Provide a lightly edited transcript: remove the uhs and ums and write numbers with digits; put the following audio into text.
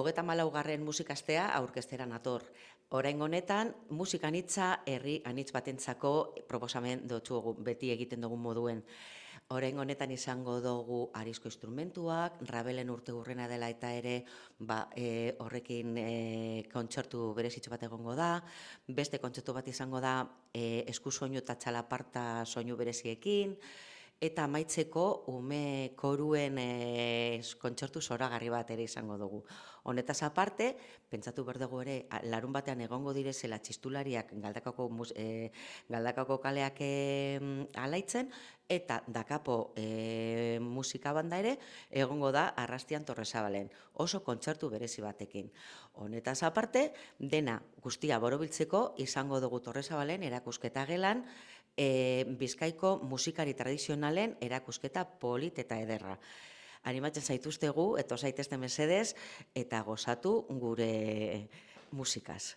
34. musikastea aurkeztera nator. Orain honetan, musikan hitza herri anitz batentzako proposamen dotzugu beti egiten dugun moduen. Orain honetan izango dugu arizko instrumentuak, Rabelen urtegurrena dela eta ere horrekin kontzertu berezitxo bat egongo da, beste kontzertu bat izango da esku soinu eta txalaparta soinu bereziekin, eta amaitzeko ume koruen kontzertu zoragarri bat ere izango dugu. Honetaz aparte, pentsatu behar dugu ere, larun batean egongo direzela txistulariak Galdakako kaleak alaitzen, eta Dakapo musika banda ere egongo da Arrastian Torresabalen, oso kontzertu berezi batekin. Honetaz aparte, dena guztia borobiltzeko izango dugu Torresabalen erakusketa gelan, Bizkaiko musikari tradizionalen erakusketa polit eta ederra. Animatzen zaituztegu, eto zaitezte mesedez, eta gozatu gure musikaz.